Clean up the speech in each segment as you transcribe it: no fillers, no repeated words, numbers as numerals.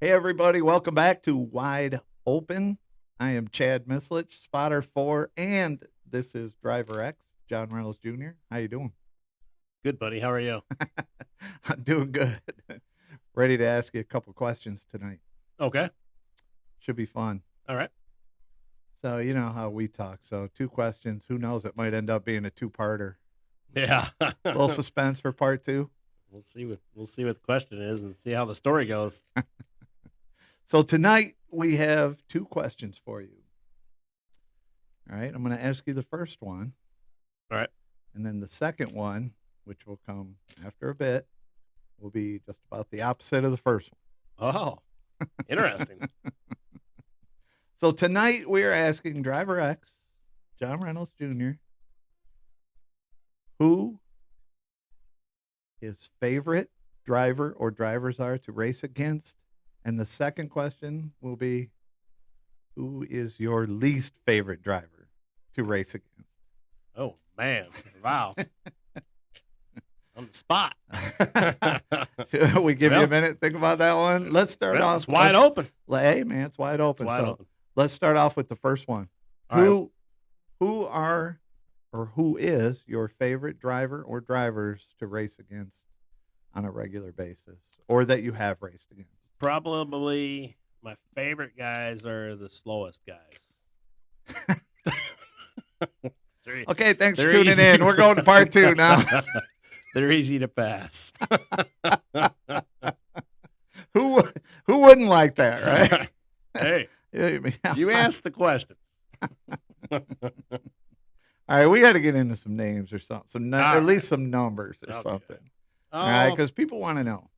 Hey, everybody. Welcome back to Wide Open. I am Chad Mislich, spotter 4, and this is Driver X, John Reynolds Jr. How you doing? Good, buddy. How are you? I'm doing good. Ready to ask you a couple questions tonight. Okay. Should be fun. All right. So, you know how we talk. So, 2 questions. Who knows? It might end up being a 2-parter. Yeah. A little suspense for part 2. We'll see what the question is and see how the story goes. So, tonight we have 2 questions for you. All right. I'm going to ask you the first one. All right. And then the second one, which will come after a bit, will be just about the opposite of the first one. Oh, interesting. So tonight we are asking Driver X, John Reynolds Jr., who his favorite driver or drivers are to race against. And the second question will be, who is your least favorite driver to race against? Oh, man. Wow. On the spot. Should we give you a minute to think about that one? Let's start off. It's wide open. Hey, man, it's wide open. Wide open. Let's start off with the first one. Who is your favorite driver or drivers to race against on a regular basis, or that you have raced against? Probably my favorite guys are the slowest guys. Okay, thanks for tuning in. We're going to part 2 now. They're easy to pass. Who wouldn't like that, right? Hey, you asked the questions. All right, we got to get into some names or something, at least some numbers or something. All right, because people want to know.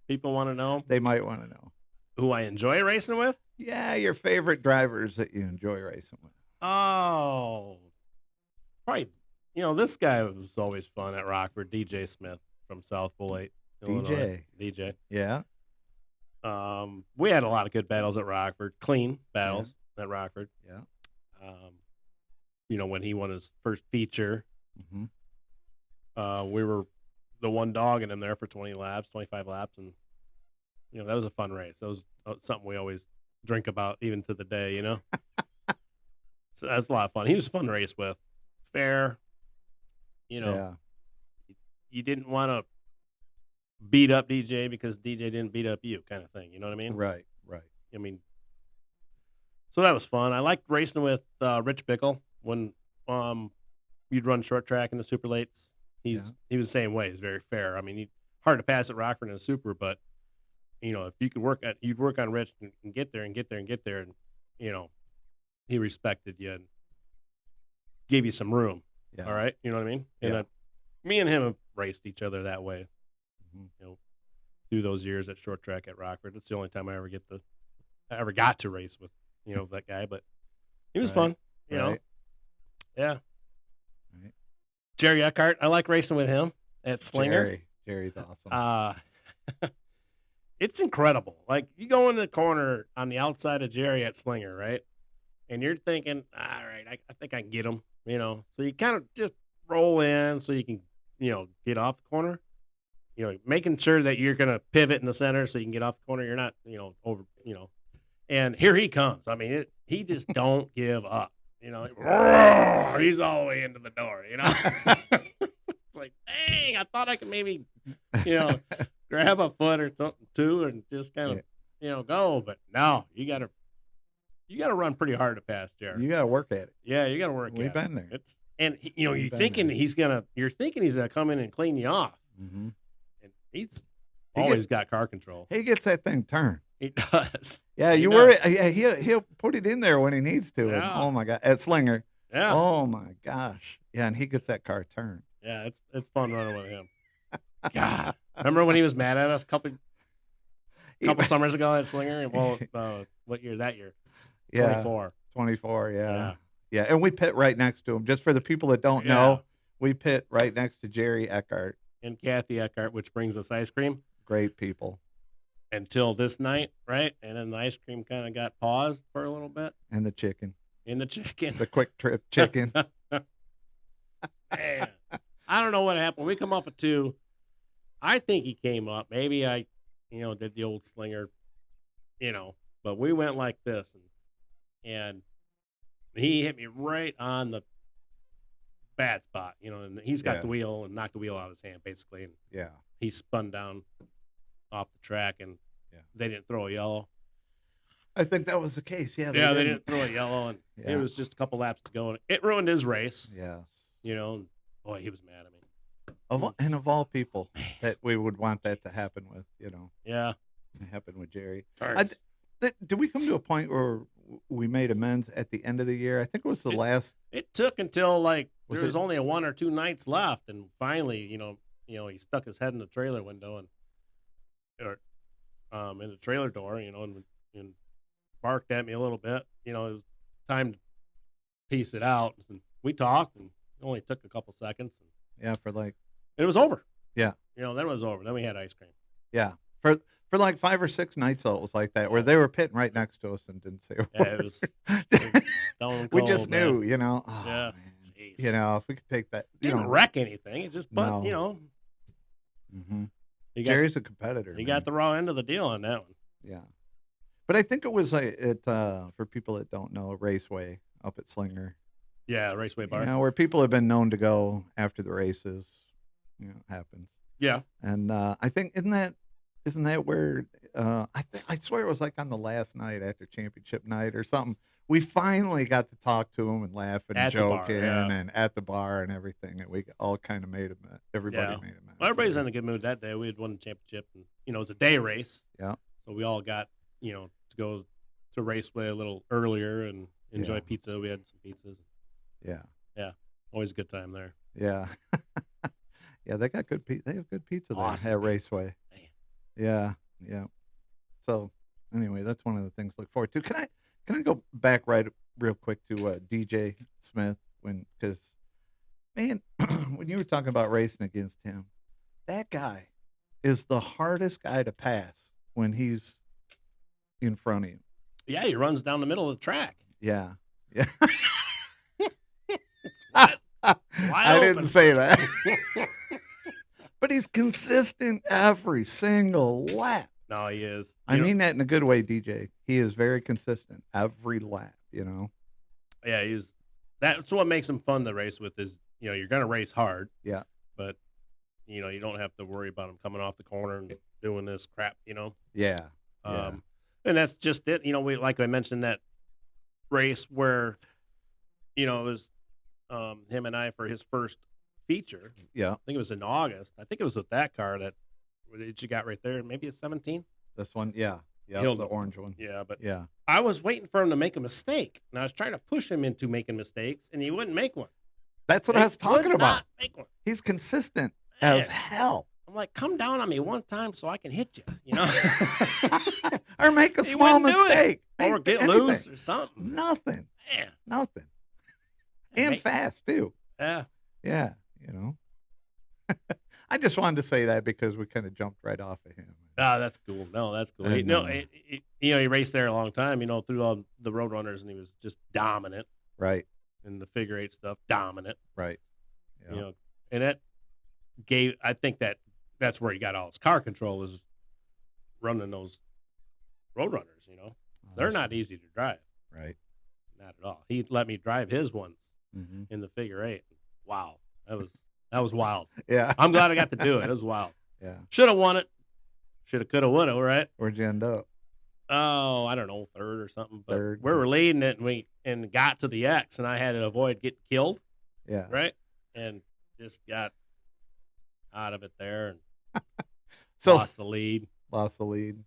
People want to know? They might want to know. Who I enjoy racing with? Yeah, your favorite drivers that you enjoy racing with. Oh, probably. This guy was always fun at Rockford, DJ Smith from South Bullitt, Illinois. DJ. Yeah. We had a lot of good battles at Rockford, clean battles at Rockford. Yeah. When he won his first feature, mm-hmm. We were the one dog in him there for 25 laps, and that was a fun race. That was something we always drink about even to the day. So that's a lot of fun. He was fun to race with, fair. You didn't want to beat up DJ because DJ didn't beat up you, kind of thing. You know what I mean? Right. I mean, so that was fun. I liked racing with Rich Bickle when you'd run short track in the super lates. He was the same way. He's very fair. I mean, hard to pass at Rockford in a super, but if you could you'd work on Rich and get there, and he respected you and gave you some room. Yeah. All right, you know what I mean? And me and him have raced each other that way. Through those years at short track at Rockford. It's the only time I ever got to race with that guy, but he was fun. You know, yeah. Right. Jerry Eart, I like racing with him at Slinger. Jerry's awesome. It's incredible. Like, you go in the corner on the outside of Jerry at Slinger, right? And you're thinking, all right, I think I can get him. So you kind of just roll in so you can, get off the corner. Making sure that you're going to pivot in the center so you can get off the corner. You're not, over, and here he comes. I mean, he just don't give up. He's all the way into the door, It's like, dang, I thought I could maybe, grab a foot or something too and just kind of, go. But no, you got to run pretty hard to pass Jerry. You got to work at it. Yeah, you got to work at it. We've been there. You're thinking he's going to come in and clean you off. Mm-hmm. And he's always got car control. He gets that thing turned. He does. Yeah, he'll put it in there when he needs to. Yeah. And, oh my God, at Slinger. Yeah. Oh my gosh. Yeah, and he gets that car turned. Yeah, it's fun running with him. God, remember when he was mad at us a couple summers ago at Slinger? Well, what year? That year. 24. 24. Yeah. And we pit right next to him. Just for the people that don't know, we pit right next to Jerry Eart and Kathy Eart, which brings us ice cream. Great people. Until this night, right? And then the ice cream kind of got paused for a little bit. And the chicken. The quick trip chicken. Man, I don't know what happened. We come off of 2. I think he came up. Maybe I, did the old Slinger, but we went like this, and he hit me right on the bad spot, and he's got Yeah. the wheel and knocked the wheel out of his hand basically, and Yeah. he spun down off the track, and Yeah. they didn't throw a yellow. I think that was the case. Yeah. They didn't throw a yellow, and it was just a couple laps to go, and it ruined his race. Yes. And boy, he was mad at me. Of all people that we would want that to happen with, Yeah. it happened with Jerry. Turns. Did we come to a point where we made amends at the end of the year? I think it was the last. It took until there Was was it- only 1 or 2 nights left, and finally, he stuck his head in the trailer window or in the trailer door, and barked at me a little bit. It was time to piece it out, and we talked, and it only took a couple seconds, and Yeah, for like. it was over. Yeah. Then it was over. Then we had ice cream. Yeah, for like 5 or 6 nights, though, it was like that, where they were pitting right next to us and didn't say a Yeah, word. it was stone We cold, just man. knew, Oh, Yeah. man. Jeez. If we could take that, Didn't wreck anything. It just, No. you got, Jerry's a competitor. you man. got the raw end of the deal on that one. Yeah, but I think it was for people that don't know, Raceway up at Slinger. Yeah, Raceway Bar. Where people have been known to go after the races. Happens. Yeah. And I think isn't that where I swear it was like on the last night after championship night or something. We finally got to talk to him and laugh and At the bar, joking yeah. and at the bar and everything, and we all kind of made him. Everybody Yeah. made him. Well, everybody's in a good mood that day. We had won the championship, and it was a day race. Yeah. So we all got to go to Raceway a little earlier and enjoy Yeah. pizza. We had some pizzas. Yeah. Always a good time there. Yeah. Yeah, they got good pizza. They have good pizza there Awesome at pizza. Raceway. Man. Yeah. Yeah. So anyway, that's one of the things to look forward to. Can I go back real quick to DJ Smith because man, when you were talking about racing against him, that guy is the hardest guy to pass when he's in front of you. Yeah, he runs down the middle of the track. Yeah. Yeah. Wide I didn't open. say that. But he's consistent every single lap. No, he is. I mean that in a good way, DJ. He is very consistent every lap, Yeah, that's what makes him fun to race with is, you're going to race hard. Yeah. But, you don't have to worry about him coming off the corner and doing this crap, Yeah. Yeah. And that's just it. We, like I mentioned, that race where, it was him and I for his first feature. Yeah. I think it was in August. I think it was with that car that you got right there. Maybe it's 17. This one, yeah. Yeah. He'll The know. orange one. Yeah, but Yeah. I was waiting for him to make a mistake, and I was trying to push him into making mistakes, and he wouldn't make one. That's what I was talking Would about. not make one. He's consistent Man. as hell. I'm like, come down on me one time so I can hit you, Or make a He small wouldn't do it. mistake. or Make get anything. loose or something. Nothing. Man, Nothing. And Make- fast too. yeah, Yeah. I just wanted to say that because we kind of jumped right off of him. that's cool. No, that's cool. And, He raced there a long time, through all the Roadrunners, and he was just dominant Right. in the figure eight stuff. Dominant, Right. Yeah. And that I think that's where he got all his car control is running those Roadrunners. They're Awesome. not easy to drive. Right. Not at all. He let me drive his ones Mm-hmm. in the figure eight. Wow, that was wild. Yeah. I'm glad I got to do it. It was wild. Yeah. Should have won it. Should have, could have, would have. Right? Where'd you end up? Oh, I don't know, third or something. But Third. we were leading it, and got to the X, and I had to avoid getting killed. Yeah. Right, and just got out of it there and So lost the lead. lost the lead.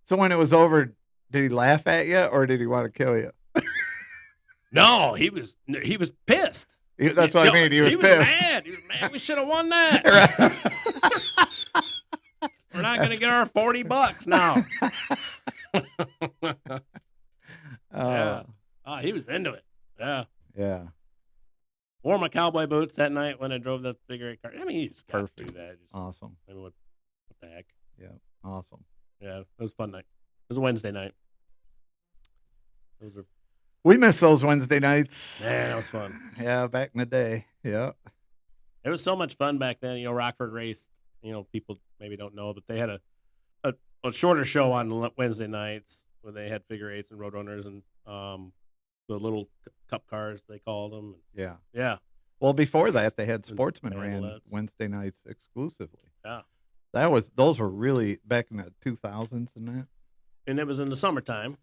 So when it was over, did he laugh at you or did he want to kill you? No, he was pissed. That's what I mean. He was pissed. Mad. He was mad. We should have won that. We're not going to get our $40 now. Yeah. Oh, he was into it. Yeah. Yeah. Wore my cowboy boots that night when I drove the figure eight car. I mean, you just got to do Perfect. that. Just, Awesome. I mean, what the heck? Yeah. Awesome. Yeah, it was a fun night. It was a Wednesday night. Those are, We miss those Wednesday nights. man, that was fun. Yeah, back in the day. Yeah. It was so much fun back then. Rockford raced. People maybe don't know, but they had a a shorter show on Wednesday nights when they had figure eights and roadrunners and the little cup cars they called them. Yeah. Yeah. Well, before that, they had Sportsman ran Bandolets. Wednesday nights exclusively. Yeah. Those were really back in the 2000s and that. And it was in the summertime,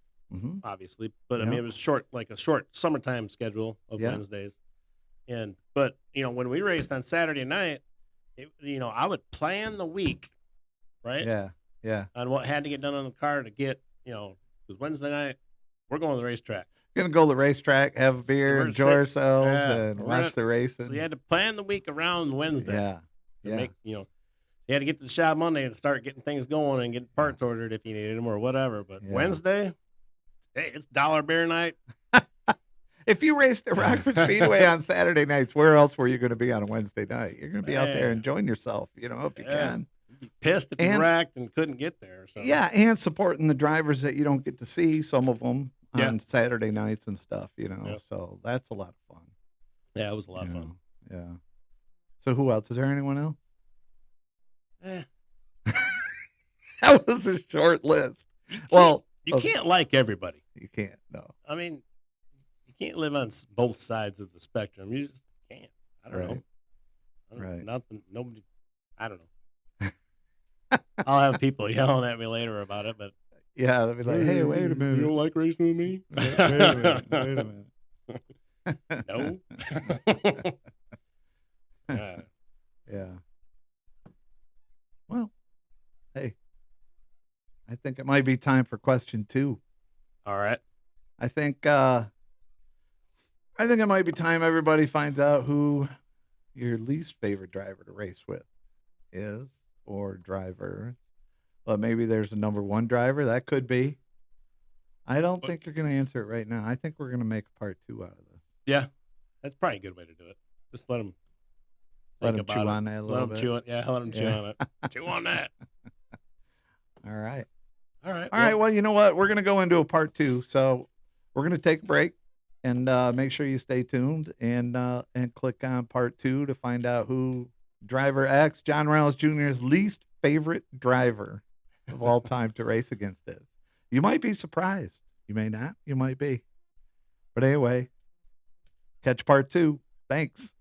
obviously, but I mean, it was a short summertime schedule of Wednesdays. But when we raced on Saturday night, I would plan the week, right? Yeah. On what had to get done on the car to get, because Wednesday night we're going to the racetrack. Gonna go to the racetrack, have a beer, enjoy ourselves, and watch the racing. So you had to plan the week around Wednesday. Yeah. Make, you had to get to the shop Monday and start getting things going and getting parts ordered if you needed them or whatever. But Wednesday, hey, it's dollar beer night. If you raced at Rockford Speedway on Saturday nights, where else were you going to be on a Wednesday night? You're going to be out there enjoying yourself, if you can. You'd be pissed if you wrecked and couldn't get there. So. Yeah, and supporting the drivers that you don't get to see, some of them on Saturday nights and stuff, So that's a lot of fun. Yeah, it was a lot of fun. Yeah. So who else? Is there anyone else? That was a short list. You can't like everybody. You can't, no. I mean, you can't live on both sides of the spectrum. You just can't. I don't know. Right. Nobody. I don't know. I'll have people yelling at me later about it, but yeah, they'll be like, "Hey, wait a minute! You don't like racing with me? Wait a minute! No." Yeah. Well, hey, I think it might be time for question 2. All right. I think it might be time everybody finds out who your least favorite driver to race with is, or driver. Well, maybe there's a number 1 driver. That could be. I don't think you're going to answer it right now. I think we're going to make a part 2 out of this. Yeah, that's probably a good way to do it. Just let them chew on that a little bit. Let them chew on it. Chew on that. All right. All right. Well, you know what? We're going to go into a part 2. So we're going to take a break and make sure you stay tuned and click on part 2 to find out who Driver X, John Reynolds Jr.'s least favorite driver of all time to race against is. You might be surprised. You may not. You might be. But anyway, catch part 2. Thanks.